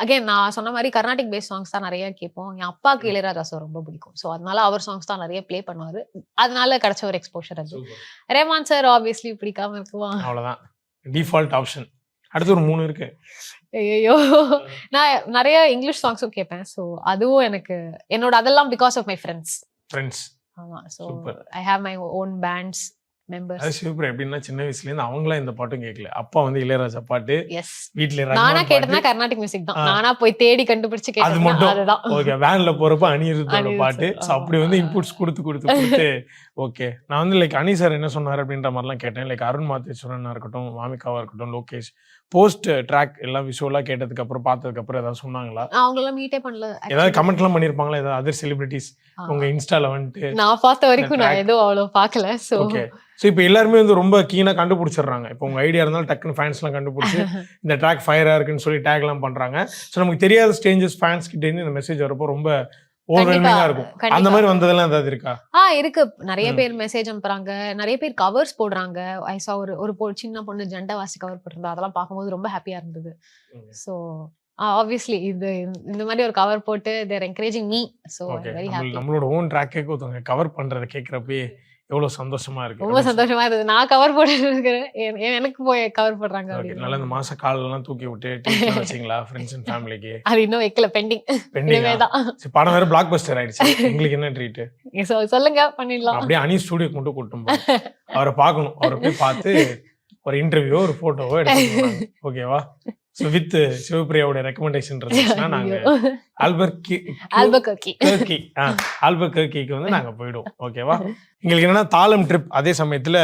[SPEAKER 3] அகைன் நான் சொன்ன மாதிரி கர்நாடிக் பேஸ் சாங்ஸ் தான் நிறைய கேட்போம். என் அப்பாவுக்கு இளையராஜா சார் ரொம்ப பிடிக்கும். ஸோ அதனால அவர் சாங்ஸ் தான் நிறைய ப்ளே பண்ணுவாரு. அதனால கிடைச்ச ஒரு எக்ஸ்போஷர் அது. ரஹ்மான் சார் ஆப்வியஸ்லி பிடிக்காம இருக்குவான்.
[SPEAKER 4] அவ்வளவுதான் டிஃபால்ட் ஆப்ஷன். அடுத்து ஒரு 3 இருக்கு.
[SPEAKER 3] ஐயோ, நான் நிறைய இங்கிலீஷ் சாங்ஸும் கேட்பேன். ஸோ அதுவும் எனக்கு அதெல்லாம் பிகாஸ் ஆஃப் மை ஃப்ரெண்ட்ஸ். ஆமா. So I have my own bands members.
[SPEAKER 4] அது சூப்பர். எப்படின்னா சின்ன வயசுல இருந்து அவங்களா இந்த பாட்டும் கேட்கல. அப்பா வந்து இளையராஜா பாட்டு, வீட்ல
[SPEAKER 3] நானா கேட்டதுனா கர்நாடிக் மியூசிக் தான். நானா போய் தேடி கண்டுபிடிச்சு கேட்டது அதுதான்.
[SPEAKER 4] ஓகே, வேன்ல போறப்ப அனிருத்தோட பாட்டு. சோ அப்படி வந்து இன்புட்ஸ் கொடுத்து ஓகே. நான் வந்து லைக் அனி சார் என்ன சொன்னாரு அப்படின்ற மாதிரிலாம் கேட்டேன். லைக் அருண் மாத்தேஸ்வரனா இருக்கட்டும், மாமிகாவா இருக்கட்டும், லோகேஷ் போஸ்ட் ட்ராக் எல்லாம் விஷுவலா கேட்டதுக்கு அப்புறம் பார்த்ததுக்கு அப்புறம் ஏதாவது சொன்னாங்களா?
[SPEAKER 3] அவங்க எல்லாம் மீட்டே பண்ணல.
[SPEAKER 4] ஏதாவது கமெண்ட் எல்லாம் பண்ணிருப்பாங்களா? ஏதாவது அதர் செலிபிரிட்டிஸ் உங்க இன்ஸ்டால வந்துட்டு?
[SPEAKER 3] நான் பார்த்த வரைக்கும் நான் எதுவும் அவ்வளவு பார்க்கல. So
[SPEAKER 4] okay. ஸோ இப்போ எல்லாருமே வந்து ரொம்ப கீனாக கண்டுபிடிச்சிடுறாங்க. இப்போ உங்கள் ஐடியா இருந்தாலும் டக்குன்னு ஃபேன்ஸ்லாம் கண்டுபிடிச்சி இந்த ட்ராக் ஃபயராக இருக்குன்னு சொல்லி டேக்லாம் பண்ணுறாங்க. ஸோ நமக்கு தெரியாத ஸ்டேஞ்சஸ் ஃபேன்ஸ் கிட்டேருந்து இந்த மெசேஜ் வரப்போ ரொம்ப ஓவர்வெல்மிங்கா இருக்கும். அந்த மாதிரி வந்ததெல்லாம் ஏதாவது இருக்கா?
[SPEAKER 3] இருக்கு. நிறைய பேர் மெசேஜ் அனுப்புறாங்க, நிறைய பேர் கவர்ஸ் போடுறாங்க. ஐ சா ஒரு சின்ன பொண்ணு ஜெண்டா வாசி கவர் போட்டிருந்தா, அதெல்லாம் பார்க்கும்போது ரொம்ப ஹாப்பியா இருந்தது. ஸோ ஆப்வியஸ்லி இந்த மாதிரி ஒரு கவர் போட்டு there encouraging me. So very happy.
[SPEAKER 4] நம்மளோட ஓன் ட்ராக்கே ஒருத்தவங்க கவர் பண்றதை கேட்கறப்பே எவ்வளவு சந்தோஷமா இருக்கு.
[SPEAKER 3] ரொம்ப சந்தோஷமா இருந்தது. நான் கவர் போட்டு இருக்கிறேன், எனக்கு போய் கவர் போடுறாங்க.
[SPEAKER 4] நல்லா இந்த மாச காலெல்லாம் தூக்கி விட்டு வச்சீங்களா ஃப்ரெண்ட்ஸ் அண்ட் ஃபேமிலிக்கு?
[SPEAKER 3] அது இன்னும் வைக்கல, பெண்டிங் தான்.
[SPEAKER 4] படம் வேற பிளாக் பஸ்டர் ஆயிடுச்சு. எங்களுக்கு என்ன ட்ரீட்
[SPEAKER 3] சொல்லுங்க, பண்ணிடலாம்.
[SPEAKER 4] அப்படியே அனி ஸ்டுடியோக்கு மட்டும் கூட்டும் அவரை பார்க்கணும். அவரை போய் பார்த்து ஒரு இன்டர்வியூ ஒரு போட்டோவோ எடுத்துக்கலாம். ஓகேவா? So with சிவபிரியாவோட ரெக்கமெண்டேஷன் இருந்துச்சுன்னா நாங்க ஆல்பர்கர்க்கிக்கு வந்து நாங்க போயிடுவோம். ஓகேவா? எங்களுக்கு என்னன்னா தாளம் ட்ரிப். அதே சமயத்துல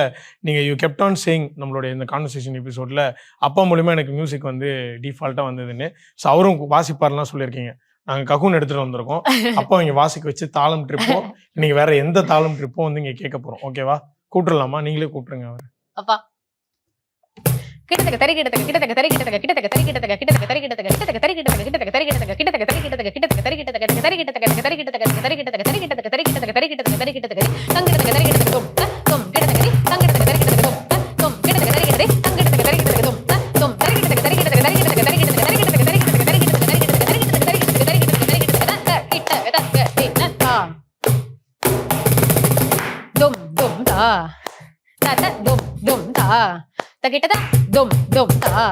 [SPEAKER 4] நீங்க யூ கெப்ட் ஆன் சேயிங் நம்மளுடைய இந்த கான்வர்சேஷன் எபிசோட்ல அப்பா மூலியமா எனக்கு மியூசிக் வந்து டிஃபால்ட்டா வந்ததுன்னு. ஸோ அவரும் வாசிப்பாருலாம் சொல்லியிருக்கீங்க. நாங்க ககுன் எடுத்துட்டு வந்திருக்கோம். அப்பா இங்க வாசிக்க வச்சு தாளம் ட்ரிப்போ நீங்க வேற எந்த தாளம் ட்ரிப்போ வந்து இங்க கேட்க போறோம். ஓகேவா? கூப்பிடலாமா? நீங்களே கூப்பிட்டுருங்க அவர்.
[SPEAKER 3] அப்பா கிட்டத்தட்ட தரி கிட்டத்தட்ட கிட்டத்தட்ட தரி கிட்டத்தட்ட கிட்டத்தட்ட தரி கிட்டத்தட்ட கிட்டத்தட்ட தரி கிட்டத்தட்ட கிட்டத்தட்ட தரி கிட்டத்தட்ட கிட்டத்தட்ட தரி கிட்டத்தட்ட கிட்டத்தட்ட தரி கிட்டத்தட்ட கிட்டத்தட்ட தரி கிட்டத்தட்ட தரி கிட்டத்தட்ட தரி கிட்டத்தட்ட தரி கிட்டத்தட்ட தரி கிட்டத்தட்ட தரி கிட்டத்தட்ட தரி கிட்டத்தட்ட தரி கிட்டத்தட்ட தங்கிட்டத்தட்ட தரி கிட்டத்தட்ட தொம் தொம் கிட்டத்தட்ட தங்கிட்டத்தட்ட தரி கிட்டத்தட்ட தொம் தொம் கிட்டத்தட்ட தரி கிட்டத்தட்ட தங்கிட்டத்தட்ட தரி கிட்டத்தட்ட தொம் தொம் தரி கிட்டத்தட்ட தரி கிட்டத்தட்ட தரி கிட்டத்தட்ட தரி கிட்டத்தட்ட தரி கிட்டத்தட்ட தரி கிட்டத்தட்ட தரி கிட்டத்தட்ட தரி கிட்டத்தட்ட தரி கிட்டத்தட்ட தரி கிட்டத்தட்ட தரி கிட்டத்தட்ட தரி கிட்டத்தட்ட தொம் தொம் தா தத தொம் தொம் தா தகிட்டதா தொம் தொம் தா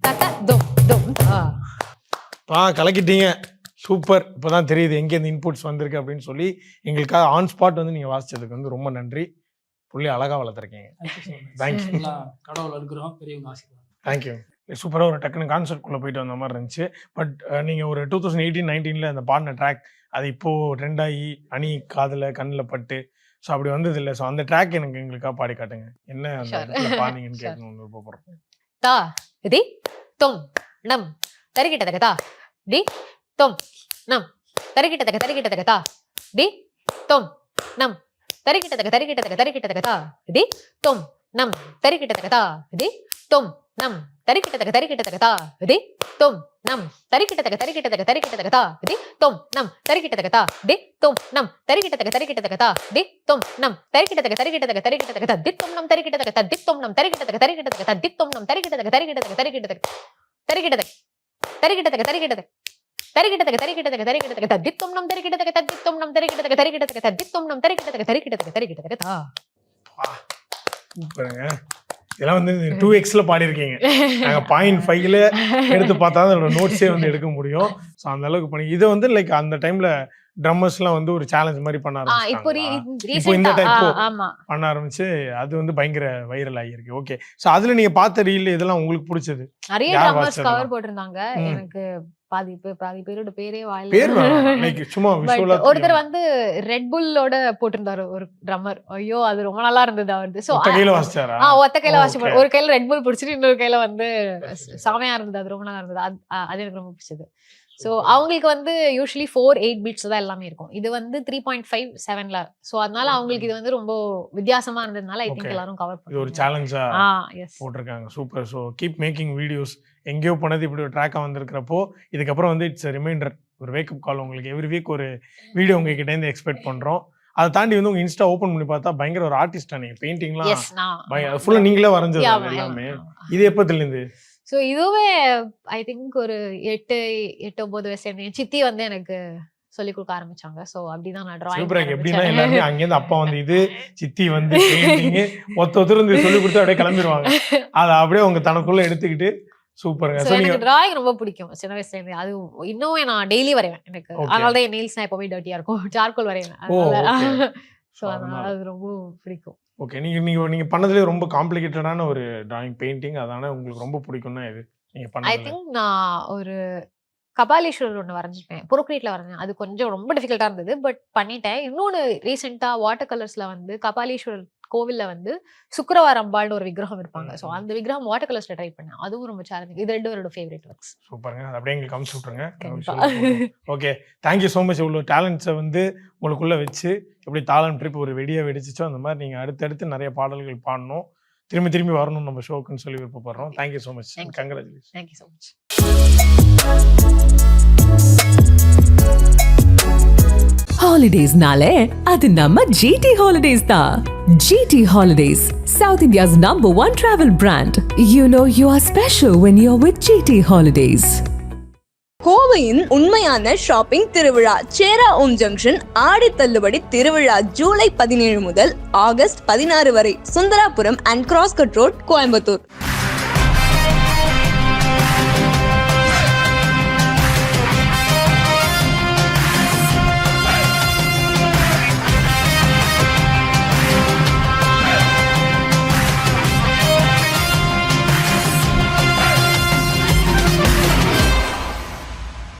[SPEAKER 3] தத தொம் தொம் தா.
[SPEAKER 4] கலக்கிட்டீங்க. சூப்பர். இப்போதான் தெரியுது எங்கே இந்த இன்புட்ஸ் வந்திருக்கு அப்படின்னு சொல்லி. எங்களுக்காக ஆன் ஸ்பாட் வந்து நீங்க வாசிச்சதுக்கு வந்து ரொம்ப நன்றி. புள்ளி அழகா வளர்த்துருக்கீங்க. தேங்க்யூ.
[SPEAKER 5] கடவுள் இருக்கிறோம், பெரியவங்க ஆசீர்வாதம்.
[SPEAKER 4] தேங்க்யூ. சூப்பராக ஒரு டக்குனு கான்செப்ட்குள்ளே போயிட்டு வந்த மாதிரி இருந்துச்சு. பட் நீங்கள் ஒரு 2018-19 அந்த பாடின ட்ராக் அது இப்போது ட்ரெண்ட் ஆகி அணி காதில் கண்ணில் பட்டு ஸோ அப்படி வந்தது இல்லை. ஸோ அந்த ட்ராக் எங்களுக்காக பாடி காட்டுங்க. என்ன அந்த பாடிங்கன்னு கேட்கணும்னு விருப்பப்படுறோம்.
[SPEAKER 3] தா தி தொம் நம் தரிகிட்டதக தா டி தொம் நம் தரிகிட்டதக தரிகிட்டதக தா டி தொம் நம் தரிகிட்டதக தரிகிட்டதக தரிகிட்டதக தா தி தொம் நம் தரிகிட்டதக தா தி தொம் நம் தரிகிட்டதக தரிகிட்டதக தா தி தொம் நம் தரிகிட்டதக தரிகிட்டதக தரிகிட்டதக தா தி தொம் நம் தரிகிட்டதக தா தி தொம் நம் தரிகிட்டதக தரிகிட்டதக தா தி தொம் நம் தரிகிட்டதக தரிகிட்டதக தரிகிட்டதக தா தி தொம் நம் தரிகிட்டதக தா தி தொம் நம் தரிகிட்டதக தரிகிட்டதக தா தி தொம் நம் தரிகிட்டதக தரிகிட்டதக தரிகிட்டதக தரிகிட்டதக தரிகிட்டதக தரிகிட்டதக தரிகிட்டதக தரிகிட்டதக தரிகிட்டதக தா தி தொம் நம் தரிகிட்டதக தா தி தொம் நம் தரிகிட்டதக தரிகிட்டதக தா தி தொம் நம் தரிகிட்டதக தரிகிட்டதக தரிகிட்டதக தா.
[SPEAKER 4] சூப்பருங்க. இதெல்லாம் வந்து 2xல பாடியிருக்கீங்க. நாங்கள் 0.5ல எடுத்து பார்த்தா தான் அதோட நோட்ஸே வந்து எடுக்க முடியும். ஸோ அந்த அளவுக்கு பண்ணி இதை வந்து லைக் அந்த டைம்ல ட்ரம்மர்ஸ்லாம் வந்து ஒரு சேலஞ்ச் மாதிரி பண்ண
[SPEAKER 3] இப்போ
[SPEAKER 4] ஆரம்பிச்சாங்க. இப்போ இந்த டைப்
[SPEAKER 3] ஆமா
[SPEAKER 4] பண்ண ஆரம்பிச்சு அது வந்து பயங்கர வைரல் ஆகியிருக்கு. ஓகே, ஸோ அதுல நீங்க பார்த்த ரீல் இதெல்லாம் உங்களுக்கு பிடிச்சது?
[SPEAKER 3] நிறைய
[SPEAKER 4] யார்
[SPEAKER 3] ட்ரம்மர்ஸ்
[SPEAKER 4] வாசிச்சதெல்லாம்?
[SPEAKER 3] கவர் போட்டிருந்தாங்க. எனக்கு பாதி பேரோட பேரே வாயில
[SPEAKER 4] பேர் லைக் சும்மா
[SPEAKER 3] But
[SPEAKER 4] விஷுவலா
[SPEAKER 3] ஒருத்தர் வந்து ரெட் புல்லோட போட்டிருந்தாரு ஒரு ட்ரம்மர். ஐயோ அது ரொம்ப நல்லா இருந்தது அவரது. சோ
[SPEAKER 4] ஒத்த கையில வாசிச்சாரா?
[SPEAKER 3] ஒத்த கையில வாசி
[SPEAKER 4] Okay.
[SPEAKER 3] ஒரு கையில ரெட் புல் பிடிச்சிட்டு இன்னொரு கையில வந்து செமையா இருந்தது. அது ரொம்ப நல்லா இருந்தது. அது எனக்கு ரொம்ப பிடிச்சது. ஸோ அவங்களுக்கு வந்து யூஸ்வலி 4-8 பீட்ஸ் தான் எல்லாமே இருக்கும். இது வந்து 3.5-7ல. ஸோ அதனால அவங்களுக்கு இது வந்து ரொம்ப வித்தியாசமா இருந்ததுனால ஐ திங்க்
[SPEAKER 4] Okay.
[SPEAKER 3] எல்லாரும் கவர்
[SPEAKER 4] இது ஒரு
[SPEAKER 3] பண்ணுவாங்க.
[SPEAKER 4] சேலஞ்சா
[SPEAKER 3] எஸ்
[SPEAKER 4] போட்டிருக்காங்க. Super. So keep making videos. எங்கேயோ பண்ணது இப்படி ஒரு ட்ராக்காக வந்திருக்கிறப்போ இதுக்கப்புறம் வந்து இட்ஸ் ரிமைண்டர், ஒரு வேக்கப் கால். உங்களுக்கு எவ்ரி வீக் ஒரு வீடியோ உங்ககிட்டேருந்து எக்ஸ்பெக்ட் பண்ணுறோம். அதை தாண்டி வந்து உங்கள் இன்ஸ்டா ஓப்பன் பண்ணி பார்த்தா பயங்கர ஒரு ஆர்டிஸ்டா நீங்கள். பெயிண்டிங்லாம்
[SPEAKER 3] எஸ் நான்
[SPEAKER 4] ஃபுல்லாக நீங்களே வரைஞ்சது அது எல்லாமே. இது எப்போதுலேருந்து?
[SPEAKER 3] ஸோ இதுவே ஐ திங்க் ஒரு 8-9 வயசு என் சித்தி வந்து எனக்கு சொல்லி கொடுக்க ஆரம்பிச்சாங்க. ஸோ அப்படிதான் நான்
[SPEAKER 4] சூப்பராக. எப்படின்னா எல்லாருமே
[SPEAKER 3] டிராயிங்
[SPEAKER 4] அங்கேருந்து அப்பா வந்து இது, சித்தி வந்து பெயிண்டிங்கு, ஒருத்தர் வந்து சொல்லி கொடுத்து அப்படியே கிளம்பிடுவாங்க. அதை அப்படியே உங்க தனக்குள்ள எடுத்துக்கிட்டு சூப்பருங்க. ஸோ
[SPEAKER 3] எனக்கு டிராயிங் ரொம்ப பிடிக்கும் சின்ன வயசுல இருந்து. அது இன்னும் நான் டெய்லி வரைவேன். எனக்கு
[SPEAKER 4] Okay.
[SPEAKER 3] அதனால தான் என் நெயில்ஸ் எப்பவுமே டர்ட்டியா இருக்கும். சார்கோல் வரைவேன்.
[SPEAKER 4] ஓ,
[SPEAKER 3] அதனால
[SPEAKER 4] okay.
[SPEAKER 3] ஸோ அதனால அது ரொம்ப பிடிக்கும்.
[SPEAKER 4] ஓகே, நீங்க பண்ணதுலேயே ரொம்ப காம்ப்ளிகேட்டடான ஒரு டிராயிங் பெயிண்டிங் அதான உங்களுக்கு ரொம்ப பிடிக்கும்னா இது நீங்க
[SPEAKER 3] ஐ
[SPEAKER 4] பண்ணது?
[SPEAKER 3] திங்க் நான் ஒரு கபாலீஸ்வரர் ஒன்று வரைஞ்சிருப்பேன். புரோக்ரீட்ல வரைஞ்சேன். அது கொஞ்சம் ரொம்ப டிஃபிகல்ட்டா இருந்தது. பட் பண்ணிட்டேன். இன்னொன்று ரீசெண்டா வாட்டர் கலர்ஸ்ல வந்து கபாலீஸ்வரர் கோவில்ல வந்து சுக்கிரவார அம்பாள்னு ஒரு விக்கிரகம் இருப்பாங்க. ஸோ அந்த விக்கிரகம் வாட்டர் கலர்ஸ்ல ட்ரை பண்ணேன். அதுவும் ரொம்ப சேலஞ்சிங். இது 2 என்னோட ஃபேவரட் ஒர்க்ஸ்.
[SPEAKER 4] சூப்பருங்க. அது அப்படியே எங்களுக்கு காமிச்சு விட்ருங்க.
[SPEAKER 3] கண்டிப்பா.
[SPEAKER 4] Okay, thank you so much. இவ்வளோ டேலண்ட்ஸை வந்து உங்களுக்குள்ள வச்சு எப்படி தாளம் ட்ரிப் ஒரு வெடியாக வெடிச்சிச்சோ அந்த மாதிரி நீங்கள் அடுத்தடுத்து நிறைய பாடல்கள் பாடணும், திரும்பி வரணும் நம்ம ஷோக்குன்னு சொல்லி விருப்பப்படுறோம். Thank you so much.
[SPEAKER 3] Thank you.
[SPEAKER 4] Congratulation.
[SPEAKER 3] Thank you so much.
[SPEAKER 1] Holidays nale, adu namma GT Holidays da. GT Holidays, South India's #1 travel brand. You know you are special when you're with GT Holidays.
[SPEAKER 2] கோவையின் உண்மையான shopping திருவிழா சேரா ஓம் junction ஆடி தள்ளுபடி திருவிழா ஜூலை 17 முதல் August 16 வரை Sundarapuram and crosscut road, Coimbatore.